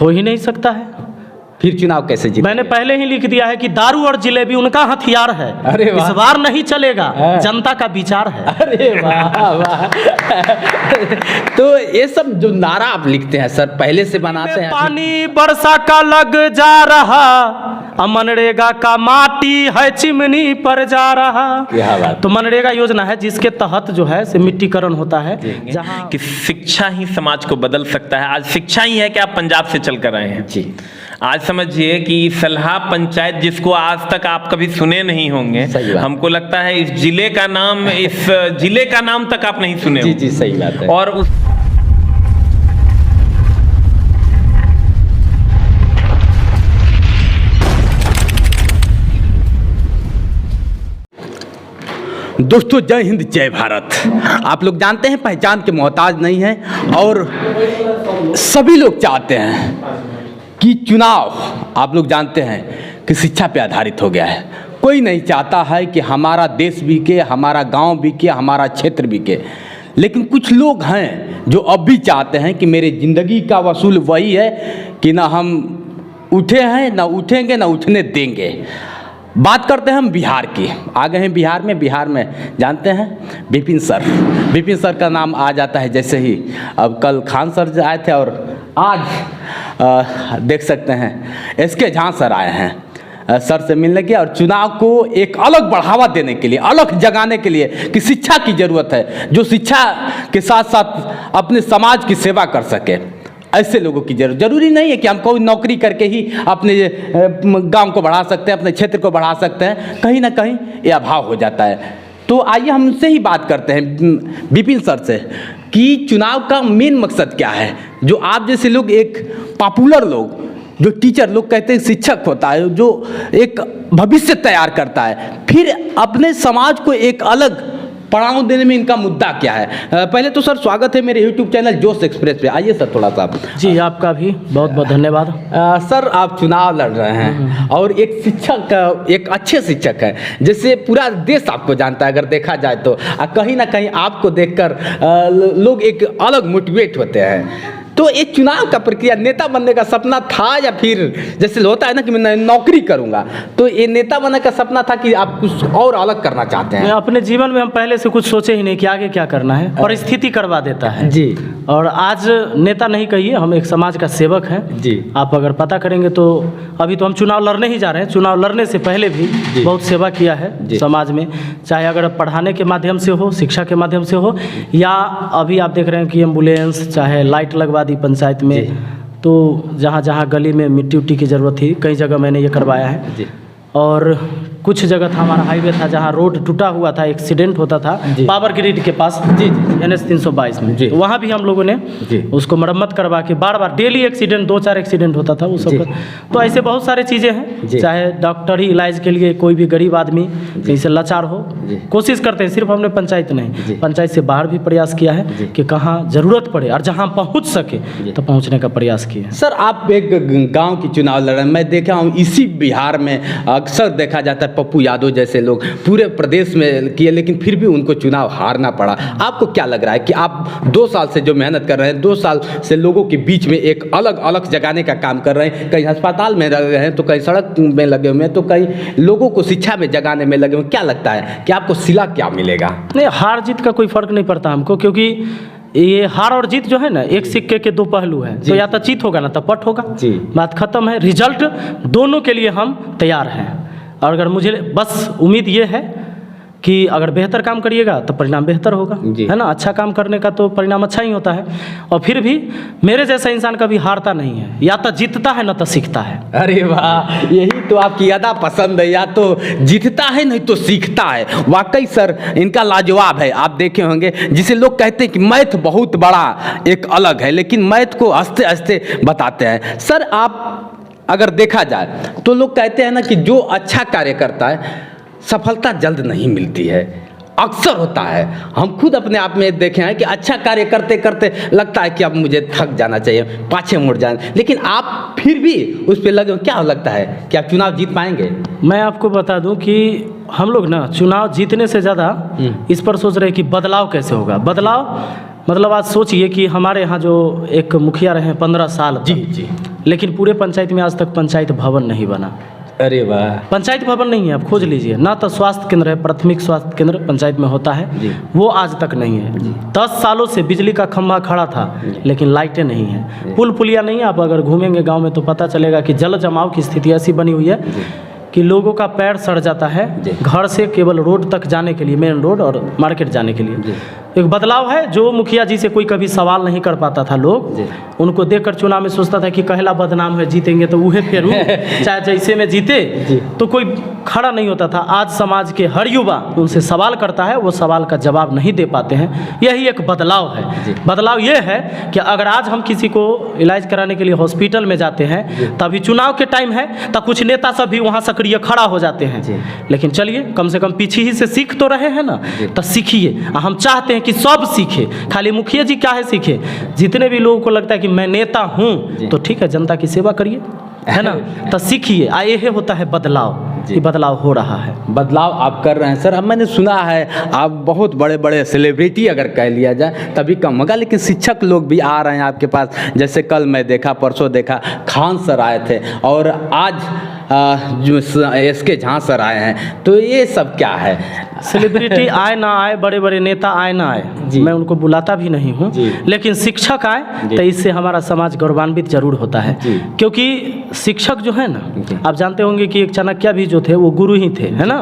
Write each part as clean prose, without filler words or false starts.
हो ही नहीं सकता है। फिर चुनाव कैसे जीते? मैंने पहले ही लिख दिया है कि दारू और जिलेबी उनका हथियार है। अरे वाह। इस बार नहीं चलेगा, जनता का विचार है। अरे वाह वाह। तो ये सब जो नारा आप लिखते हैं सर, पहले से बनाते हैं? पानी वर्षा का लग जा रहा, मनरेगा का माटी है चिमनी पर जा रहा। क्या बात। तो मनरेगा योजना है जिसके तहत जो है से मिट्टीकरण होता है, जहाँ कि शिक्षा ही समाज को बदल सकता है। आज शिक्षा ही है कि आप पंजाब से चल कर आए हैं जी। आज समझिए कि सलाह पंचायत, जिसको आज तक आप कभी सुने नहीं होंगे, हमको लगता है इस जिले का नाम तक आप नहीं सुने। जी जी सही बात है। और उस दोस्तों जय हिंद जय भारत। आप लोग जानते हैं पहचान के मोहताज नहीं हैं और सभी लोग चाहते हैं कि चुनाव, आप लोग जानते हैं कि शिक्षा पे आधारित हो गया है। कोई नहीं चाहता है कि हमारा देश बिके, हमारा गांव बिके, हमारा क्षेत्र बिके। लेकिन कुछ लोग हैं जो अब भी चाहते हैं कि मेरे ज़िंदगी का वसूल वही है कि ना हम उठे हैं, ना उठेंगे, ना उठने देंगे। बात करते हैं हम बिहार की। आ गए हैं बिहार में जानते हैं विपिन सर का नाम आ जाता है जैसे ही। अब कल खान सर आए थे और आज देख सकते हैं SK झा सर आए हैं सर से मिलने के, और चुनाव को एक अलग बढ़ावा देने के लिए, अलग जगाने के लिए कि शिक्षा की ज़रूरत है, जो शिक्षा के साथ साथ अपने समाज की सेवा कर सके। ऐसे लोगों की जरूरी नहीं है कि हम कोई नौकरी करके ही अपने गांव को बढ़ा सकते हैं, अपने क्षेत्र को बढ़ा सकते हैं। कहीं ना कहीं ये अभाव हो जाता है। तो आइए हम उनसे ही बात करते हैं, विपिन सर से, कि चुनाव का मेन मकसद क्या है। जो आप जैसे लोग, एक पॉपुलर लोग, जो टीचर लोग कहते हैं शिक्षक होता है, जो एक भविष्य तैयार करता है, फिर अपने समाज को एक अलग पड़ाव देने में इनका मुद्दा क्या है। पहले तो सर स्वागत है मेरे YouTube चैनल जोश एक्सप्रेस पे। आइए सर थोड़ा सा। जी आपका भी बहुत बहुत धन्यवाद। सर आप चुनाव लड़ रहे हैं और एक शिक्षक, एक अच्छे शिक्षक हैं, जैसे पूरा देश आपको जानता है अगर देखा जाए तो। कहीं ना कहीं आपको देखकर लोग एक अलग मोटिवेट होते हैं। तो एक चुनाव का प्रक्रिया, नेता बनने का सपना था या फिर जैसे होता है ना कि मैं नौकरी करूंगा, तो ये नेता बनने का सपना था कि आप कुछ और अलग करना चाहते हैं? अपने जीवन में हम पहले से कुछ सोचे ही नहीं कि आगे क्या करना है, परिस्थिति करवा देता है जी। और आज नेता नहीं कहिए, हम एक समाज का सेवक हैं जी। आप अगर पता करेंगे तो अभी तो हम चुनाव लड़ने ही जा रहे हैं। चुनाव लड़ने से पहले भी बहुत सेवा किया है समाज में, चाहे अगर पढ़ाने के माध्यम से हो, शिक्षा के माध्यम से हो, या अभी आप देख रहे हैं कि एम्बुलेंस, चाहे लाइट लगवा दी पंचायत में, तो जहाँ जहाँ गली में मिट्टी उट्टी की ज़रूरत थी कई जगह मैंने ये करवाया है जी। और कुछ जगह था, हमारा हाईवे था जहाँ रोड टूटा हुआ था, एक्सीडेंट होता था पावर ग्रिड के पास जी NH 322 में, तो वहाँ भी हम लोगों ने उसको मरम्मत करवा के, बार बार डेली एक्सीडेंट, 2-4 एक्सीडेंट होता था उस सब। तो ऐसे बहुत सारे चीज़ें हैं, चाहे डॉक्टरी इलाज के लिए कोई भी गरीब आदमी कहीं से लाचार हो, कोशिश करते हैं। सिर्फ हमने पंचायत नहीं, पंचायत से बाहर भी प्रयास किया है कि कहाँ ज़रूरत पड़े और जहाँ पहुँच सके तो पहुँचने का प्रयास किया। सर आप एक गाँव की चुनाव लड़ रहे हैं, मैं देखा हूँ इसी बिहार में अक्सर देखा जाता है पप्पू यादव जैसे लोग पूरे प्रदेश में किए, लेकिन फिर भी उनको चुनाव हारना पड़ा। आपको क्या लग रहा है कि आप 2 साल से जो मेहनत कर रहे हैं, 2 साल से लोगों के बीच में एक अलग अलग जगाने का काम कर रहे हैं, कहीं अस्पताल में लगे हैं, तो कहीं सड़क में लगे हुए हैं, तो कहीं लोगों को शिक्षा में जगाने में लगे हुए, क्या लगता है कि आपको सिला क्या मिलेगा? नहीं, हार जीत का कोई फर्क नहीं पड़ता हमको, क्योंकि ये हार और जीत जो है ना, एक सिक्के के 2 पहलू है। तो या तो जीत होगा ना तो पट होगा, बात खत्म है। रिजल्ट दोनों के लिए हम तैयार हैं, और अगर मुझे बस उम्मीद ये है कि अगर बेहतर काम करिएगा तो परिणाम बेहतर होगा, है ना। अच्छा काम करने का तो परिणाम अच्छा ही होता है। और फिर भी मेरे जैसा इंसान कभी हारता नहीं है, या तो जीतता है ना तो सीखता है। अरे वाह, यही तो आपकी अदा पसंद है, या तो जीतता है नहीं तो सीखता है। वाकई सर इनका लाजवाब है। आप देखे होंगे जिसे लोग कहते हैं कि मैथ बहुत बड़ा एक अलग है, लेकिन मैथ को हंसते हंसते बताते हैं। सर आप अगर देखा जाए तो लोग कहते हैं ना कि जो अच्छा कार्य करता है सफलता जल्द नहीं मिलती है, अक्सर होता है। हम खुद अपने आप में देखे हैं कि अच्छा कार्य करते करते लगता है कि अब मुझे थक जाना चाहिए, पाछे मुड़ जाए, लेकिन आप फिर भी उस पर लगे। क्या लगता है कि आप चुनाव जीत पाएंगे? मैं आपको बता दूं कि हम लोग ना चुनाव जीतने से ज़्यादा इस पर सोच रहे हैं कि बदलाव कैसे होगा। बदलाव मतलब आज सोचिए कि हमारे यहाँ जो एक मुखिया रहे हैं 15 साल तक, जी लेकिन पूरे पंचायत में आज तक पंचायत भवन नहीं बना। अरे वाह, पंचायत भवन नहीं है, आप खोज लीजिए ना। तो स्वास्थ्य केंद्र है, प्राथमिक स्वास्थ्य केंद्र पंचायत में होता है, वो आज तक नहीं है। 10 सालों से बिजली का खंभा खड़ा था, लेकिन लाइटें नहीं है, पुल पुलिया नहीं है। आप अगर घूमेंगे गांव में तो पता चलेगा कि जल जमाव की स्थिति ऐसी बनी हुई है कि लोगों का पैर सड़ जाता है घर से केवल रोड तक जाने के लिए, मेन रोड और मार्केट जाने के लिए। एक बदलाव है जो मुखिया जी से कोई कभी सवाल नहीं कर पाता था। लोग उनको देखकर चुनाव में सोचता था कि कहला बदनाम है, जीतेंगे तो उहे फेरू चाहे जैसे में जीते, तो कोई खड़ा नहीं होता था। आज समाज के हर युवा उनसे सवाल करता है, वो सवाल का जवाब नहीं दे पाते हैं। यही एक बदलाव है। बदलाव ये है कि अगर आज हम किसी को इलाज कराने के लिए हॉस्पिटल में जाते हैं, तभी चुनाव के टाइम है तो कुछ नेता सब भी वहाँ सक्रिय खड़ा हो जाते हैं। लेकिन चलिए, कम से कम पीछे ही से सीख तो रहे हैं ना, तो सीखिए। हम चाहते हैं कि सब सीखे, खाली मुखिया जी क्या है सीखे। जितने भी लोगों को लगता है कि मैं नेता हूँ, तो ठीक है, जनता की सेवा करिए, है ना, तो सीखिए। ये होता है बदलाव, ये बदलाव हो रहा है। बदलाव आप कर रहे हैं सर। अब मैंने सुना है आप बहुत बड़े बड़े सेलिब्रिटी अगर कह लिया जाए तभी कम होगा, लेकिन शिक्षक लोग भी आ रहे हैं आपके पास। जैसे कल मैं देखा, परसों देखा, खान सर आए थे, और आज जो SK झा सर आए हैं। तो ये सब क्या है? सेलिब्रिटी आए ना आए, बड़े बड़े नेता आए ना आए, मैं उनको बुलाता भी नहीं हूँ, लेकिन शिक्षक आए तो इससे हमारा समाज गौरवान्वित जरूर होता है। क्योंकि शिक्षक जो है ना, आप जानते होंगे कि एक चाणक्य भी जो थे वो गुरु ही थे, है ना।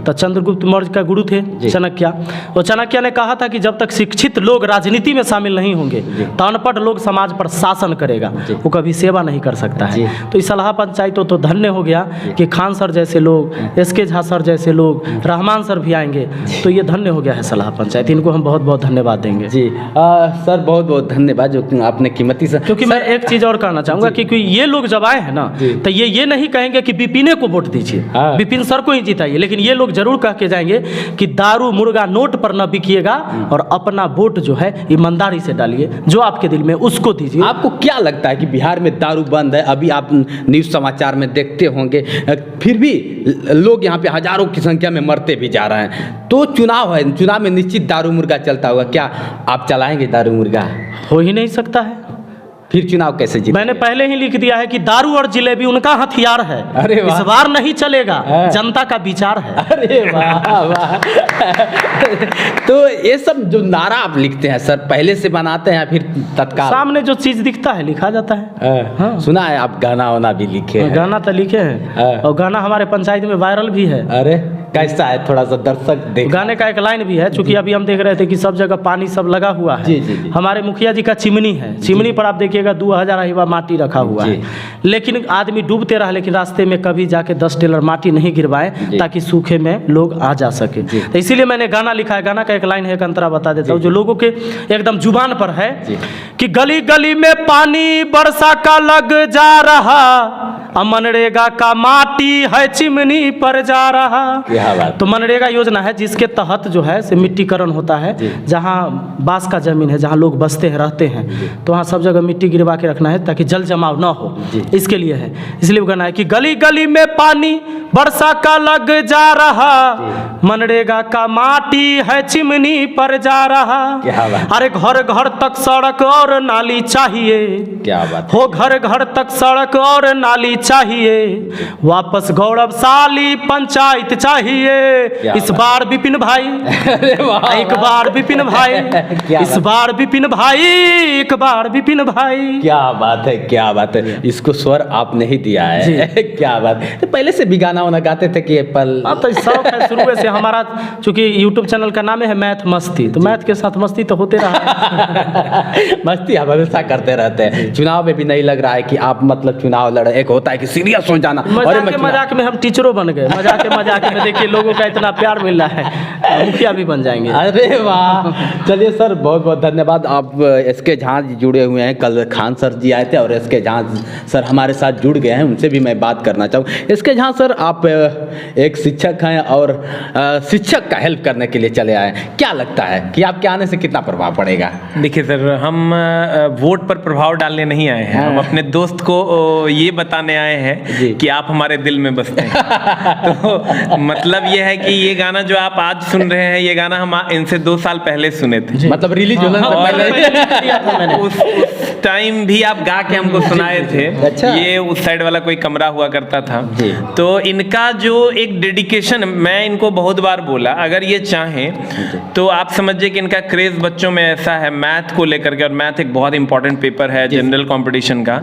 तो चंद्रगुप्त मौर्य का गुरु थे चाणक्य। वो चाणक्य ने कहा था कि जब तक शिक्षित लोग राजनीति में शामिल नहीं होंगे तो अनपढ़ लोग समाज पर शासन करेगा, वो कभी सेवा नहीं कर सकता है। तो इस सलाह पंचायतों तो धन्य हो गया कि खान सर जैसे लोग, SK झा सर जैसे लोग, रहमान सर भी आएंगे, तो ये धन्य हो गया है सलाह पंचायत। इनको हम बहुत बहुत धन्यवाद देंगे। जी सर, बहुत बहुत धन्यवाद जो आपने कीमती सर। क्योंकि मैं एक चीज़ और कहना चाहूँगा कि ये लोग जब आए हैं ना, तो ये नहीं कहेंगे कि विपिने को वोट दीजिए, विपिन सर को ही जिताइए, लेकिन ये लोग जरूर कह के जाएंगे कि दारू मुर्गा नोट पर न बिकिएगा और अपना वोट जो है ईमानदारी से डालिए, जो आपके दिल में उसको दीजिए। आपको क्या लगता है कि बिहार में दारू बंद है? अभी आप न्यूज़ समाचार में देखते होंगे, फिर भी लोग यहाँ पे हजारों की संख्या में मरते भी जा रहे हैं। तो चुनाव है, चुनाव में निश्चित दारू मुर्गा चलता होगा। क्या आप चलाएंगे दारू मुर्गा? हो ही नहीं सकता है, फिर चुनाव कैसे जीते? मैंने पहले ही लिख दिया है कि दारू और जिलेबी उनका हथियार है। अरे वाह, इस बार नहीं चलेगा, जनता का विचार है। अरे वाह वाह। तो ये सब जो नारा आप लिखते हैं सर, पहले से बनाते हैं फिर तत्काल? सामने जो चीज दिखता है लिखा जाता है। हाँ। सुना है आप गाना वाना भी लिखे हैं? गाना तो लिखे हैं, और गाना हमारे पंचायत में वायरल भी है। अरे कैसा है, थोड़ा सा दर्शक देख। गाने का एक लाइन भी है, चूंकि अभी हम देख रहे थे कि सब जगह पानी सब लगा हुआ है। जी। हमारे मुखिया जी का चिमनी है, चिमनी पर आप देखिएगा 2000 अहिबा माटी रखा हुआ है, लेकिन आदमी डूबते रहा, लेकिन रास्ते में कभी जाके 10 टेलर माटी नहीं गिरवाए ताकि सूखे में लोग आ जा सके। तो इसीलिए मैंने गाना लिखा है। गाना का एक लाइन है, एक अंतरा बता देता हूँ, जो लोगों के एकदम जुबान पर है कि गली गली में पानी वर्षा का लग जा रहा, मनरेगा का माटी है चिमनी पर जा रहा। तो मनरेगा योजना है जिसके तहत जो है से मिट्टीकरण होता है। जहाँ बांस का जमीन है, जहाँ लोग बसते हैं रहते हैं, तो वहाँ सब जगह मिट्टी गिरवा के रखना है ताकि जल जमाव ना हो, इसके लिए है। इसलिए वो कहना है कि गली गली में पानी वर्षा का लग जा रहा, मनरेगा का माटी है चिमनी पर जा रहा। अरे घर घर तक सड़क और नाली चाहिए, क्या बात हो, घर घर तक सड़क और नाली चाहिए, वापस गौरवशाली पंचायत चाहिए। इस बार विपिन भाई, एक बार विपिन भाई, इस बार विपिन भाई, एक बार विपिन भाई। क्या बात है, क्या बात है। इसको स्वर आपने ही दिया है। क्या बात है। तो पहले से भी गाना वाना गाते थे कि पल? तो शौक है शुरू से हमारा, चूंकि YouTube चैनल का नाम है मैथ मस्ती, तो मैथ के साथ मस्ती तो होते रहा। मस्ती हम हमेशा करते रहते हैं। चुनाव में भी नहीं लग रहा है कि आप मतलब चुनाव लड़, एक होता है कि सीरियस हो जाना। मजाक में हम टीचरों बन गए, मजाक में देखिए लोगों का इतना प्यार मिल रहा है, मुखिया भी बन जाएंगे। अरे वाह, चलिए सर, बहुत बहुत धन्यवाद। आप SK झा जी जुड़े हुए हैं, कल खान सर जी आए थे और SK झा सर हमारे साथ जुड़ गए हैं, उनसे भी मैं बात करना चाहूँ। SK झा सर, आप एक शिक्षक हैं और शिक्षक का हेल्प करने के लिए चले आए, क्या लगता है कि आपके आने से कितना प्रभाव पड़ेगा? देखिए सर, हम वोट पर प्रभाव डालने नहीं आए हैं, हम अपने दोस्त को ये बताने आए जी। हैं कि आप हमारे दिल में बसते हैं। तो मतलब ये है कि ये गाना जो आप आज सुन रहे हैं, ये गाना हम इनसे 2 साल पहले सुने थे। मतलब रिलीज होने से और पहले उस टाइम भी आप गा के हमको सुनाए थे। अच्छा। ये उस साइड वाला कोई कमरा हुआ करता था। जी। तो इनका जो एक डेडिकेशन, मैं इनको बहुत बार बोला, अगर ये चाहें तो आप समझिए कि इनका क्रेज बच्चों में ऐसा है मैथ को लेकर के, और मैथ एक बहुत इंपॉर्टेंट पेपर है जनरल कंपटीशन का।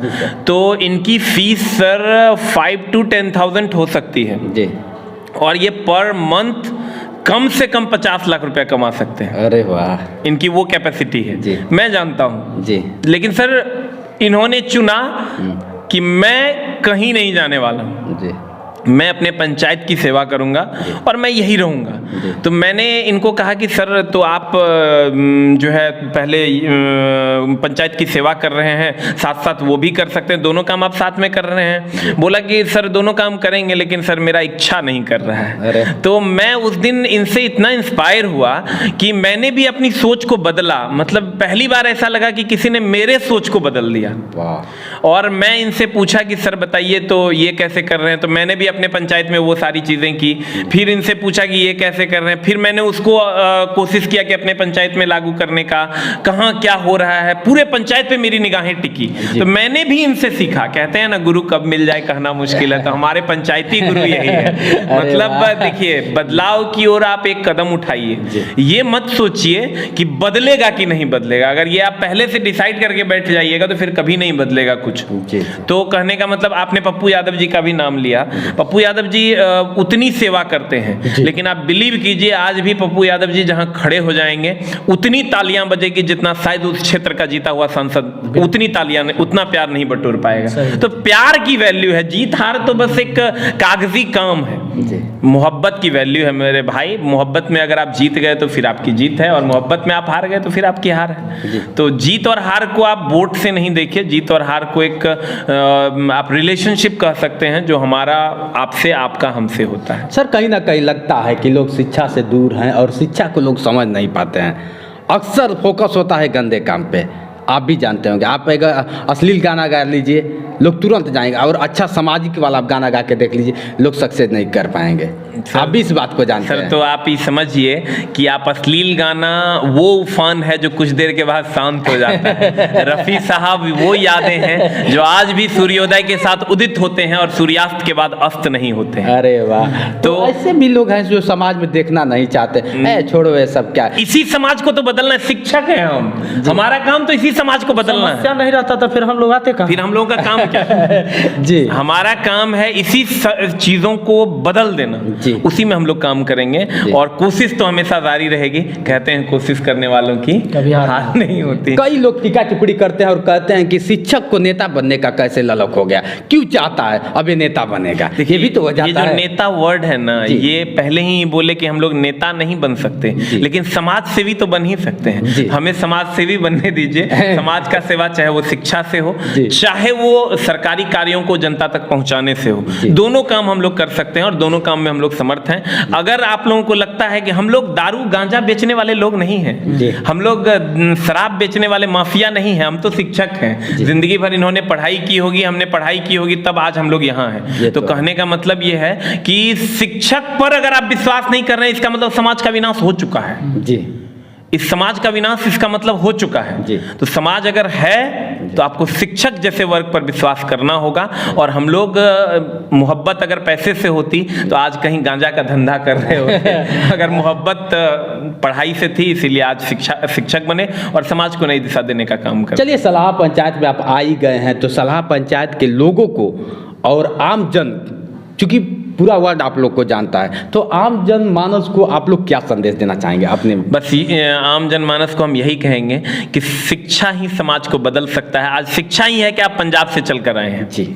तो इनकी फीस सर 5 to 10,000 हो सकती है जी। और ये पर मंथ कम से कम 50 लाख रुपया कमा सकते हैं। अरे वाह। इनकी वो कैपेसिटी है। जी। मैं जानता हूँ जी। लेकिन सर इन्होंने चुना कि मैं कहीं नहीं जाने वाला हूँ, जी। मैं अपने पंचायत की सेवा करूंगा और मैं यही रहूंगा। तो मैंने इनको कहा कि सर तो आप जो है पहले पंचायत की सेवा कर रहे हैं, साथ साथ वो भी कर सकते हैं, दोनों काम आप साथ में कर रहे हैं। बोला कि सर दोनों काम करेंगे लेकिन सर मेरा इच्छा नहीं कर रहा है। तो मैं उस दिन इनसे इतना इंस्पायर हुआ कि मैंने भी अपनी सोच को बदला। मतलब पहली बार ऐसा लगा कि किसी ने मेरे सोच को बदल दिया। वाह। और मैं इनसे पूछा कि सर बताइए तो ये कैसे कर रहे हैं। तो मैंने भी अपने पंचायत में वो सारी चीजें की। फिर इनसे पूछा कि ये कैसे कर रहे हैं। फिर मैंने उसको कोशिश किया कि अपने पंचायत में लागू करने का, कहाँ क्या हो रहा है। पूरे पंचायत पे मेरी निगाहें टिकी। तो मैंने भी इनसे सीखा। कहते हैं ना गुरु कब मिल जाए कहना मुश्किल है, तो हमारे पंचायती गुरु यही है। मतलब देखिए बदलाव की ओर आप एक कदम उठाइए। ये मत सोचिए कि बदलेगा कि नहीं बदलेगा। अगर ये आप पहले से डिसाइड करके बैठ जाइएगा तो फिर कभी नहीं बदलेगा कुछ। तो कहने का मतलब आपने पप्पू यादव जी का भी नाम लिया। पप्पू यादव जी उतनी सेवा करते हैं, लेकिन आप बिलीव कीजिए आज भी पप्पू यादव जी जहां खड़े हो जाएंगे उतनी तालियां बजेगी जितना शायद उस क्षेत्र का जीता हुआ सांसद उतनी तालियां उतना प्यार नहीं बटोर पाएगा। तो प्यार की वैल्यू है, जीत हार तो बस एक कागजी काम है। मोहब्बत की वैल्यू है मेरे भाई। मोहब्बत में अगर आप जीत गए तो फिर आपकी जीत है, और मोहब्बत में आप हार गए तो फिर आपकी हार है। तो जीत और हार को आप वोट से नहीं देखिए, जीत और हार को एक आप रिलेशनशिप कह सकते हैं जो हमारा आपसे आपका हमसे होता है। सर कहीं ना कहीं लगता है कि लोग शिक्षा से दूर हैं और शिक्षा को लोग समझ नहीं पाते हैं। अक्सर फोकस होता है गंदे काम पे। आप भी जानते होंगे, आप एक अश्लील गाना गा लीजिए लोग तुरंत जाएंगे, और अच्छा सामाजिक वाला आप गाना गा के देख लीजिए लोग सक्सेस नहीं कर पाएंगे। आप भी इस बात को जानते हैं। सर तो आप ये समझिए कि आप अश्लील गाना वो फन है जो कुछ देर के बाद शांत हो जाता है। रफ़ी साहब वो यादें हैं जो आज भी सूर्योदय के साथ उदित होते हैं और सूर्यास्त के बाद अस्त नहीं होते हैं। अरे वाह। तो ऐसे भी लोग हैं जो समाज में देखना नहीं चाहते। छोड़ो ये सब क्या, इसी समाज को तो बदलना है। शिक्षक है हम, हमारा काम तो इसी समाज को बदलना है। समस्या नहीं रहता तो फिर हम लोग आते कहाँ? फिर हम लोगों का काम क्या है? जी। हमारा काम है इसी चीजों को बदल देना। जी। उसी में हम लोग काम करेंगे और कोशिश तो हमेशा जारी रहेगी। कहते हैं कोशिश करने वालों की कभी हार नहीं होती। कई लोग टीका टिप्पणी करते हैं और कहते हैं कि शिक्षक को नेता बनने का कैसे ललक हो गया, क्यों चाहता है अब ये नेता बनेगा। ये भी तो हो जाता है। ये जो नेता वर्ड है ना, ये पहले ही बोले कि हम लोग नेता नहीं बन सकते, लेकिन समाज सेवी तो बन ही सकते हैं। हमें समाज सेवी बनने दीजिए। समाज का सेवा चाहे वो शिक्षा से हो, चाहे वो सरकारी कार्यों को जनता तक पहुंचाने से हो, दोनों काम हम लोग कर सकते हैं और दोनों काम में हम लोग समर्थ हैं। अगर आप लोगों को लगता है कि हम लोग दारू गांजा बेचने वाले लोग नहीं हैं, हम लोग शराब बेचने वाले माफिया नहीं हैं, हम तो शिक्षक हैं। जिंदगी भर इन्होंने पढ़ाई की होगी, हमने पढ़ाई की होगी, तब आज हम लोग यहाँ हैं। तो कहने का मतलब ये है कि शिक्षक पर अगर आप विश्वास नहीं कर रहे हैं, इसका मतलब समाज का विनाश हो चुका है। जी, इस समाज का विनाश इसका मतलब हो चुका है। तो समाज अगर है तो आपको शिक्षक जैसे वर्ग पर विश्वास करना होगा। और हम लोग मोहब्बत अगर पैसे से होती तो आज कहीं गांजा का धंधा कर रहे होते। अगर मोहब्बत पढ़ाई से थी इसीलिए आज शिक्षक बने और समाज को नई दिशा देने का काम कर। चलिए, सलाह पंचायत में आप आ ही गए हैं तो सलाह पंचायत के लोगों को और आम जन, चूंकि पूरा वर्ल्ड आप लोग को जानता है, तो आम जन मानस को आप लोग क्या संदेश देना चाहेंगे अपने? बस आम जन मानस को हम यही कहेंगे कि शिक्षा ही समाज को बदल सकता है। आज शिक्षा ही है कि आप पंजाब से चल कर आए हैं। जी,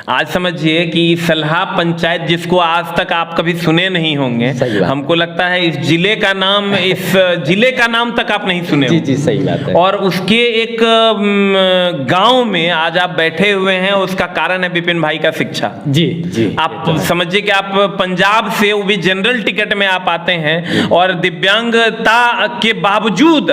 आज समझिए कि सलाह पंचायत जिसको आज तक आप कभी सुने नहीं होंगे, हमको लगता है इस जिले का नाम तक आप नहीं सुने। जी जी, सही बात है। और उसके एक गांव में आज आप बैठे हुए हैं, उसका कारण है विपिन भाई का शिक्षा। जी जी, आप समझिए कि आप पंजाब से, वो भी जनरल टिकट में आप आते हैं और दिव्यांगता के बावजूद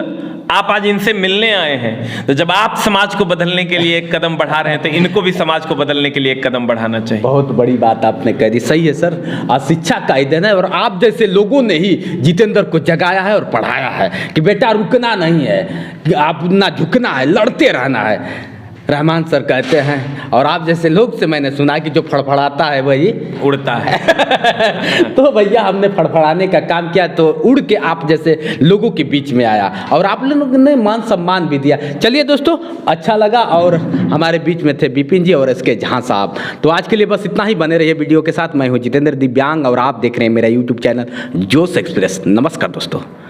आप आज इनसे मिलने आए हैं, तो जब आप समाज को बदलने के लिए एक कदम बढ़ा रहे हैं तो इनको भी समाज को बदलने के लिए एक कदम बढ़ाना चाहिए। बहुत बड़ी बात आपने कह दी, सही है सर। शिक्षा का ही देन है और आप जैसे लोगों ने ही जितेंद्र को जगाया है और पढ़ाया है कि बेटा रुकना नहीं है, कि आप ना झुकना है, लड़ते रहना है। रहमान सर कहते हैं, और आप जैसे लोग से मैंने सुना कि जो फड़फड़ाता है वही उड़ता है। तो भैया हमने फड़फड़ाने का काम किया तो उड़ के आप जैसे लोगों के बीच में आया और आप लोगों ने मान सम्मान भी दिया। चलिए दोस्तों, अच्छा लगा। और हमारे बीच में थे विपिन जी और एसके झा साहब। तो आज के लिए बस इतना ही, बने रहिए वीडियो के साथ। मैं हूँ जितेंद्र दिव्यांग और आप देख रहे हैं मेरा यूट्यूब चैनल जोश एक्सप्रेस। नमस्कार दोस्तों।